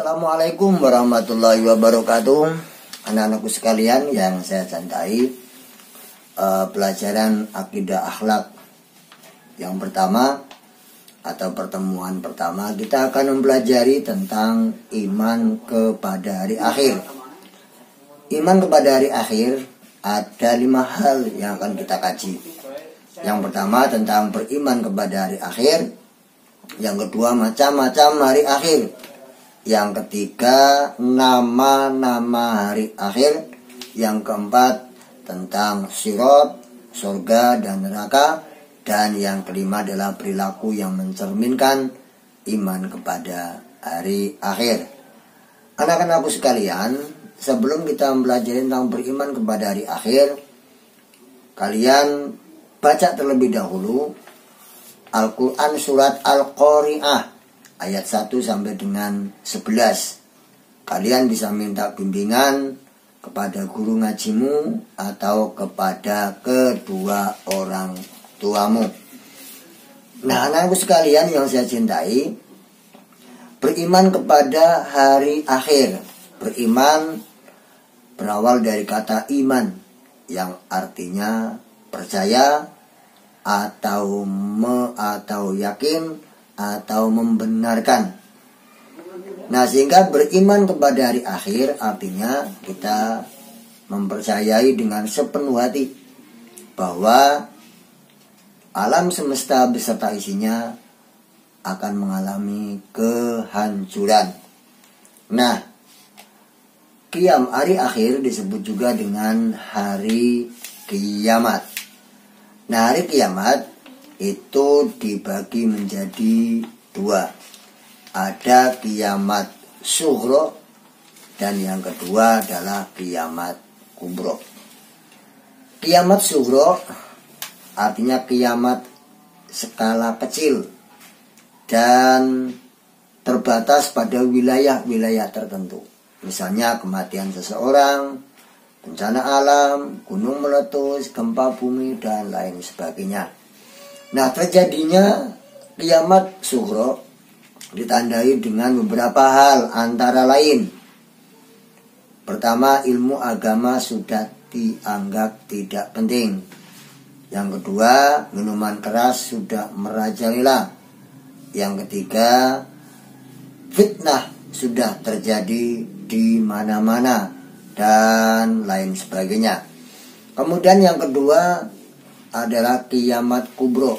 Assalamualaikum warahmatullahi wabarakatuh. Anak-anakku sekalian yang saya cintai, pelajaran akidah akhlak yang pertama atau pertemuan pertama, kita akan mempelajari tentang iman kepada hari akhir. Iman kepada hari akhir ada 5 hal yang akan kita kaji. Yang pertama tentang beriman kepada hari akhir. Yang kedua macam-macam hari akhir. Yang ketiga nama-nama hari akhir. Yang keempat tentang sirat, surga dan neraka. Dan yang kelima adalah perilaku yang mencerminkan iman kepada hari akhir. Anak-anakku sekalian, sebelum kita mempelajari tentang beriman kepada hari akhir, kalian baca terlebih dahulu Al-Quran surat Al-Qari'ah ayat 1 sampai dengan 11. Kalian bisa minta bimbingan kepada guru ngajimu atau kepada kedua orang tuamu. Nah, anakku sekalian yang saya cintai, beriman kepada hari akhir. Beriman berawal dari kata iman yang artinya percaya atau yakin atau membenarkan. Nah, sehingga beriman kepada hari akhir artinya kita mempercayai dengan sepenuh hati bahwa alam semesta beserta isinya akan mengalami kehancuran. Nah, qiyam hari akhir disebut juga dengan hari kiamat. Nah, hari kiamat itu dibagi menjadi 2. Ada kiamat sughra dan yang kedua adalah kiamat kubra. Kiamat sughra artinya kiamat skala kecil dan terbatas pada wilayah-wilayah tertentu. Misalnya kematian seseorang, bencana alam, gunung meletus, gempa bumi, dan lain sebagainya. Nah, terjadinya kiamat sughra ditandai dengan beberapa hal, antara lain: pertama, ilmu agama sudah dianggap tidak penting. Yang kedua, minuman keras sudah merajalela. Yang ketiga, fitnah sudah terjadi di mana-mana dan lain sebagainya. Kemudian yang kedua adalah kiamat kubro,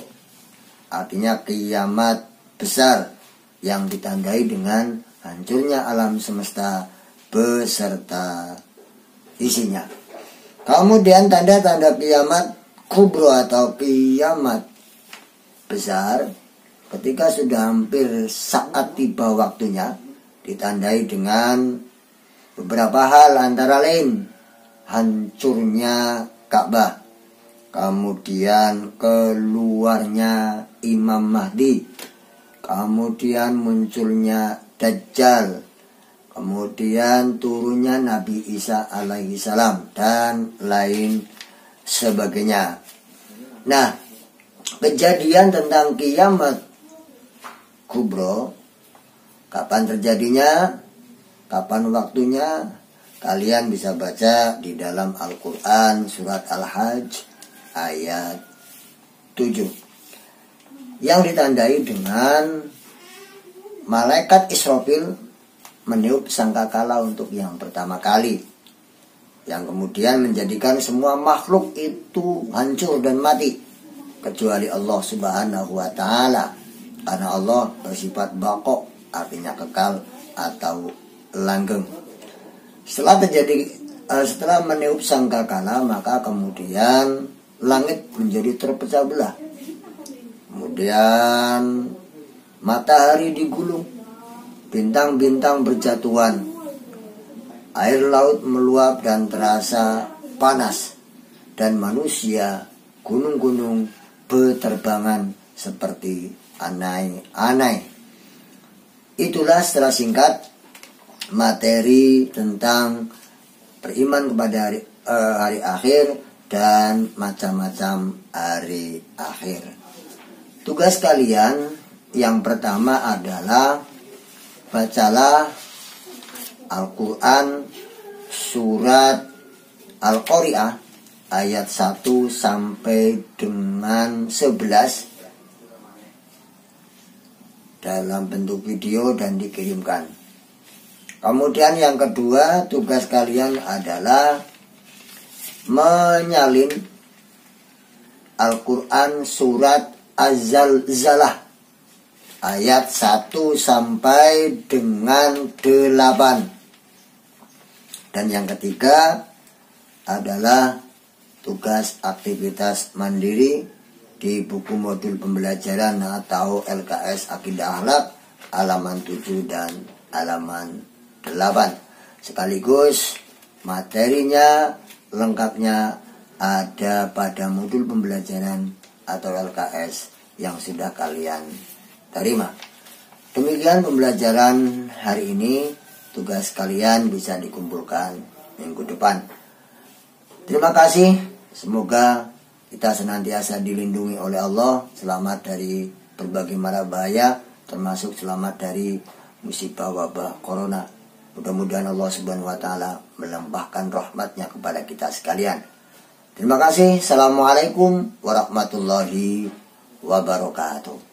artinya kiamat besar yang ditandai dengan hancurnya alam semesta beserta isinya. Kemudian tanda-tanda kiamat kubro atau kiamat besar ketika sudah hampir saat tiba waktunya ditandai dengan beberapa hal, antara lain hancurnya Ka'bah, kemudian keluarnya Imam Mahdi, kemudian munculnya Dajjal, kemudian turunnya Nabi Isa alaihi salam, dan lain sebagainya. Nah, kejadian tentang kiamat kubro, kapan terjadinya, kapan waktunya, kalian bisa baca di dalam Al-Quran surat Al-Hajj ayat 7, yang ditandai dengan malaikat Israfil meniup sangkakala untuk yang pertama kali, yang kemudian menjadikan semua makhluk itu hancur dan mati kecuali Allah Subhanahu wa Ta'ala, karena Allah bersifat baqo, artinya kekal atau langgeng. Setelah meniup sangkakala, maka kemudian langit menjadi terpecah belah. Kemudian matahari digulung, bintang-bintang berjatuhan, air laut meluap dan terasa panas, dan manusia, gunung-gunung berterbangan seperti anai-anai. Itulah secara singkat materi tentang beriman kepada hari akhir dan macam-macam hari akhir. Tugas kalian yang pertama adalah bacalah Al-Quran surat Al-Qari'ah ayat 1 sampai dengan 11 dalam bentuk video dan dikirimkan. Kemudian yang kedua, tugas kalian adalah menyalin Al-Quran surat Az-Zalzalah ayat 1 sampai dengan 8. Dan yang ketiga adalah tugas aktivitas mandiri di buku modul pembelajaran atau LKS Akidah Akhlak halaman 7 dan halaman 8. Sekaligus materinya lengkapnya ada pada modul pembelajaran atau LKS yang sudah kalian terima. Demikian pembelajaran hari ini. Tugas kalian bisa dikumpulkan minggu depan. Terima kasih. Semoga kita senantiasa dilindungi oleh Allah, selamat dari berbagai mara bahaya, termasuk selamat dari musibah wabah corona. Mudah-mudahan Allah Subhanahu wa Ta'ala melimpahkan rahmatnya kepada kita sekalian. Terima kasih. Assalamualaikum warahmatullahi wabarakatuh.